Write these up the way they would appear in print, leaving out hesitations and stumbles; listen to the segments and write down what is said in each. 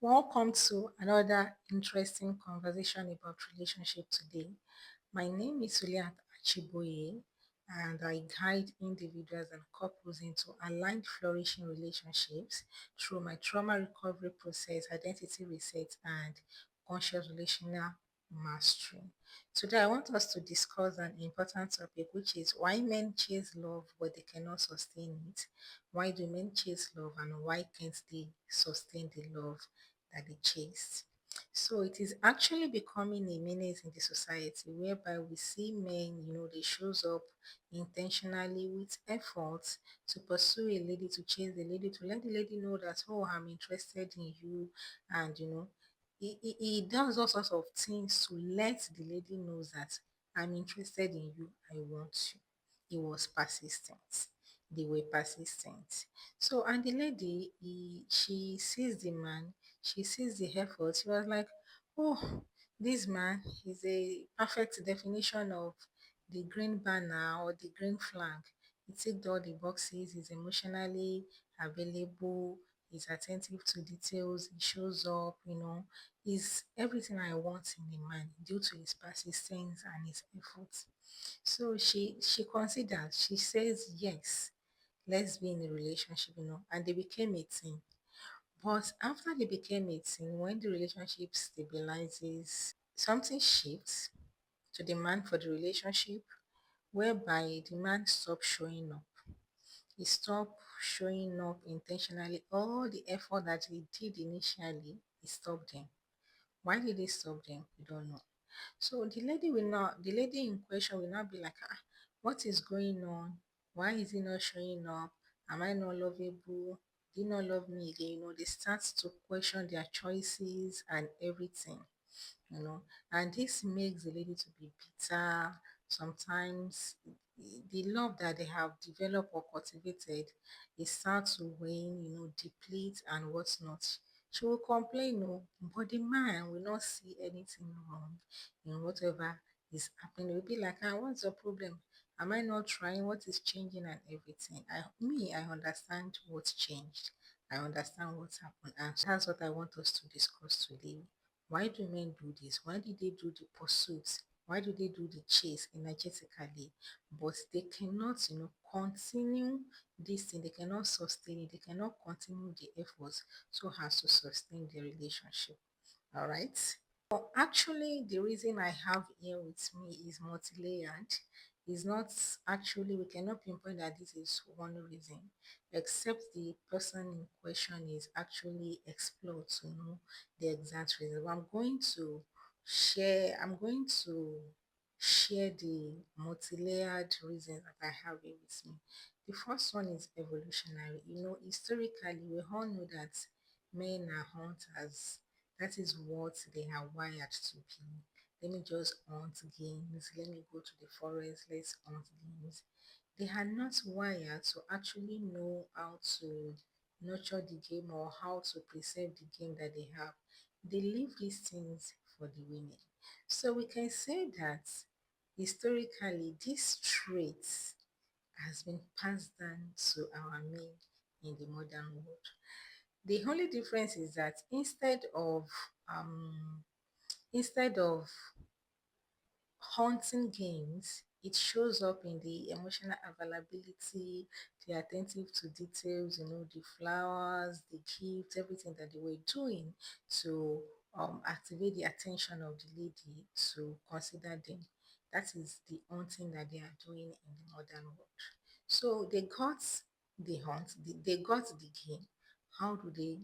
Welcome to another interesting conversation about relationship today. My name is Suliat Achiboye, and I guide individuals and couples into aligned, flourishing relationships through my trauma recovery process, identity reset, and conscious relational mastery. Today, I want us to discuss an important topic, which is why men chase love but they cannot sustain it. Why do men chase love, and why can't they sustain the love that they chase? So it is actually becoming a menace in the society whereby we see men, they shows up intentionally with efforts to pursue a lady, to chase the lady, to let the lady know that, oh, I'm interested in you. And, he does all sorts of things to let the lady know that I'm interested in you. I want you. He was persistent. They were persistent. So, and the lady, she sees the man, she sees the effort. She was like, oh, this man is a perfect definition of the green banner or the green flag. He ticked all the boxes, he's emotionally available, he's attentive to details, he shows up, he's everything I want in a man due to his persistence and his efforts. So she considers, she says yes, let's be in a relationship, and they became a team. But after they became 18, when the relationship stabilizes, something shifts to the man for the relationship, whereby the man stopped showing up. He stopped showing up intentionally. All the effort that he did initially, he stopped them. Why did he stop them? We don't know. So the lady in question will not be like, what is going on? Why is he not showing up? Am I not lovable? Do you not love me again? They start to question their choices and everything, and this makes the lady to be bitter. Sometimes the love that they have developed or cultivated, it starts to wane, deplete and whatnot. She will complain, no, but the man will not see anything wrong in whatever is happening. It will be like, what's the problem? Am I not trying? What is changing and everything? I understand what's changed. I understand what's happened. And that's what I want us to discuss today. Why do men do this? Why did they do the pursuits? Why do they do the chase energetically? But they cannot, continue this thing. They cannot sustain it. They cannot continue the efforts so as to sustain the relationship. All right. But actually, the reason I have here with me is multi-layered. It's not actually, we cannot pinpoint that this is one reason, except the person in question is actually explored to know the exact reason. But I'm going to share the multi-layered reasons that I have here with me. The first one is evolutionary. Historically, we all know that men are hunters. That is what they are wired to be. Let me just hunt games. Let me go to the forest. Let's hunt games. They are not wired to actually know how to nurture the game or how to preserve the game that they have. They leave these things for the women. So we can say that historically, these traits has been passed down to our men in the modern world. The only difference is that instead of hunting games, it shows up in the emotional availability, the attentive to details, the flowers, the gifts, everything that they were doing to activate the attention of the lady to consider them. That is the hunting that they are doing in the modern world. So they got the hunt, they got the game. How do they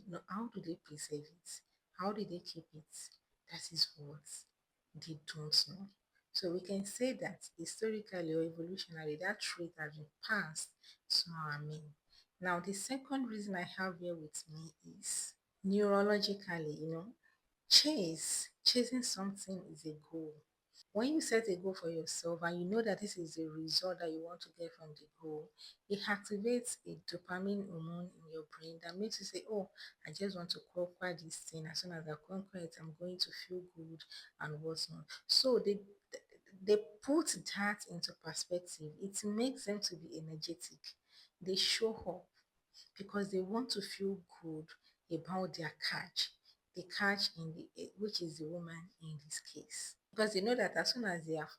preserve it? How do they keep it? That is what they don't know. So we can say that historically or evolutionary, that trait has been passed to our men. Now, the second reason I have here with me is neurologically, chasing something is a goal. When you set a goal for yourself and you know that this is the result that you want to get from the goal, it activates a dopamine hormone in your brain that makes you say, oh, I just want to conquer this thing. As soon as I conquer it, I'm going to feel good and whatnot. So they put that into perspective. It makes them to be energetic. They show up because they want to feel good about their catch. the catch in which is the woman in this case. Because they know that as soon as they have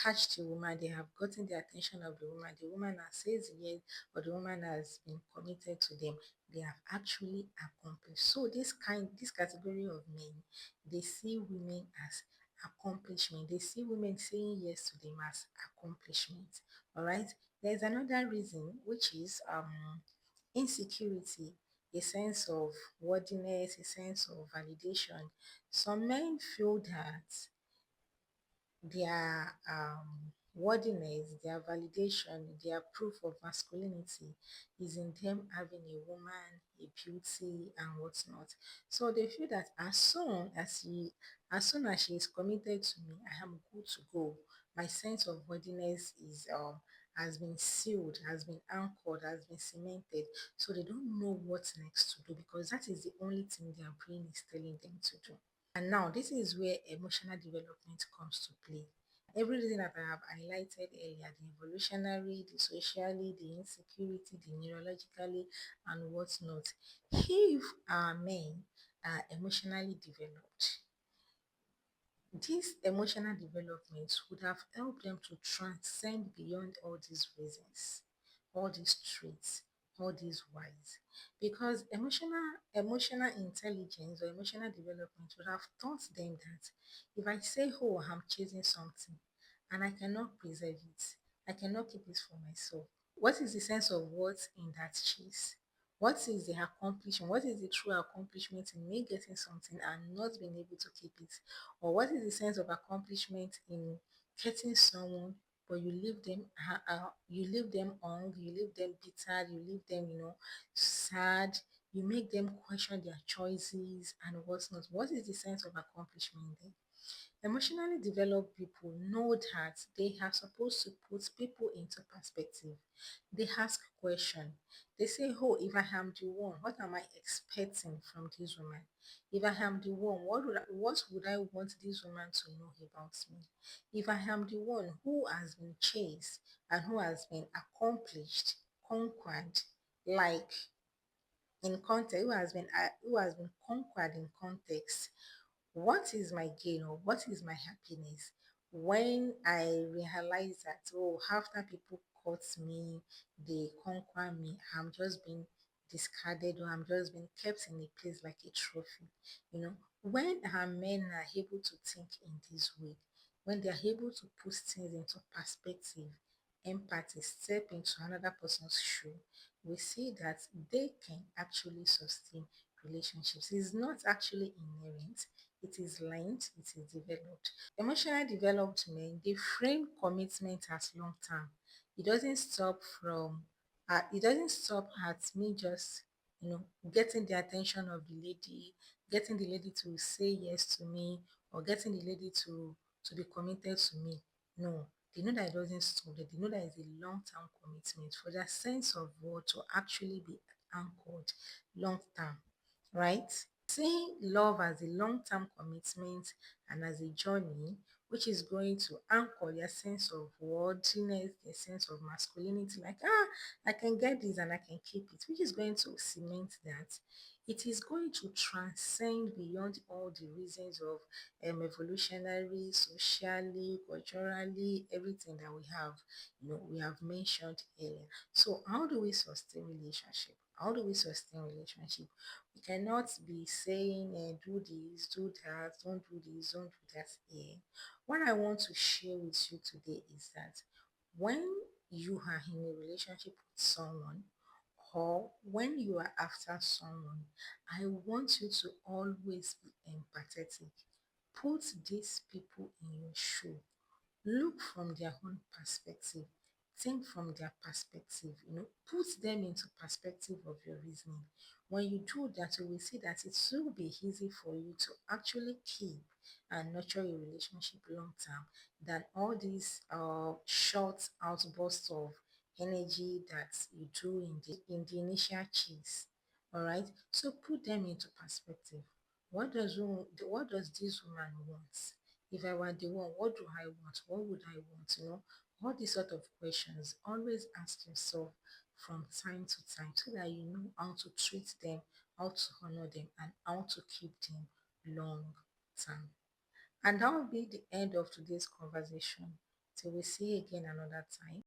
catched the woman, they have gotten the attention of the woman has says yes, or the woman has been committed to them, they have actually accomplished. So this category of men, they see women as accomplishment. They see women saying yes to them as accomplishment. All right. There's another reason, which is insecurity, a sense of worthiness, a sense of validation. Some men feel that their worthiness, their validation, their proof of masculinity is in them having a woman, a beauty, and whatnot. So they feel that as soon as she is committed to me, I am good to go. My sense of worthiness is has been sealed, has been anchored, has been cemented. So they don't know what next to do because that is the only thing their brain is telling them to do. And now this is where emotional development comes to play. Everything that I have highlighted earlier, the evolutionary, the socially, the insecurity, the neurologically, and whatnot. If our men are emotionally developed, this emotional development would have helped them to transcend beyond all these reasons, all these traits, all these whys. Because emotional intelligence or emotional development would have taught them that if I say, oh, I'm chasing something and I cannot preserve it, I cannot keep it for myself, what is the sense of what's in that chase? What is the accomplishment? What is the true accomplishment in me getting something and not being able to keep it? Or what is the sense of accomplishment in getting someone, but you leave them hung, you leave them bitter, you leave them, sad, you make them question their choices and whatnot. What is the sense of accomplishment there? Emotionally developed people know that they are supposed to put people into perspective. They ask questions. They say, oh, if I am the one, what am I expecting from this woman? If I am the one, what would I want this woman to know about me? If I am the one who has been chased and who has been accomplished, conquered, like in context, who has been conquered in context, what is my gain or what is my happiness when I realize that, oh, after people caught me, they conquer me, I'm just being discarded or I'm just being kept in a place like a trophy. When our men are able to think in this way, when they are able to put things into perspective, empathy, step into another person's shoe, we see that they can actually sustain relationships. It's not actually inherent, it is learned, it is developed. Emotional developed men, they frame commitment as long term. It doesn't stop at me just getting the attention of the lady, getting the lady to say yes to me, or getting the lady to be committed to me. No, they know that it doesn't stop there. They know that it's a long-term commitment for their sense of what to actually be anchored long-term, right? Seeing love as a long-term commitment and as a journey, which is going to anchor their sense of worthiness, their sense of masculinity, like, I can get this and I can keep it, which is going to cement that. It is going to transcend beyond all the reasons of evolutionary, socially, culturally, everything that we have mentioned earlier. So how do we sustain relationship? How do we sustain relationship? We cannot be saying, do this, do that, don't do this, don't do that. Yeah. What I want to share with you today is that when you are in a relationship with someone, or when you are after someone, I want you to always be empathetic. Put these people in your shoe. Look from their own perspective. Think from their perspective. Put them into perspective of your reasoning. When you do that, you will see that it will be easy for you to actually keep and nurture a relationship long term than all these short outbursts of energy that you do in the initial chase. All right. So put them into perspective. What does this woman want? If I were the one, what do I want? What would I want? All these sort of questions. Always ask yourself from time to time so that you know how to treat them, how to honor them, and how to keep them long term. And that will be the end of today's conversation. Till we see again another time.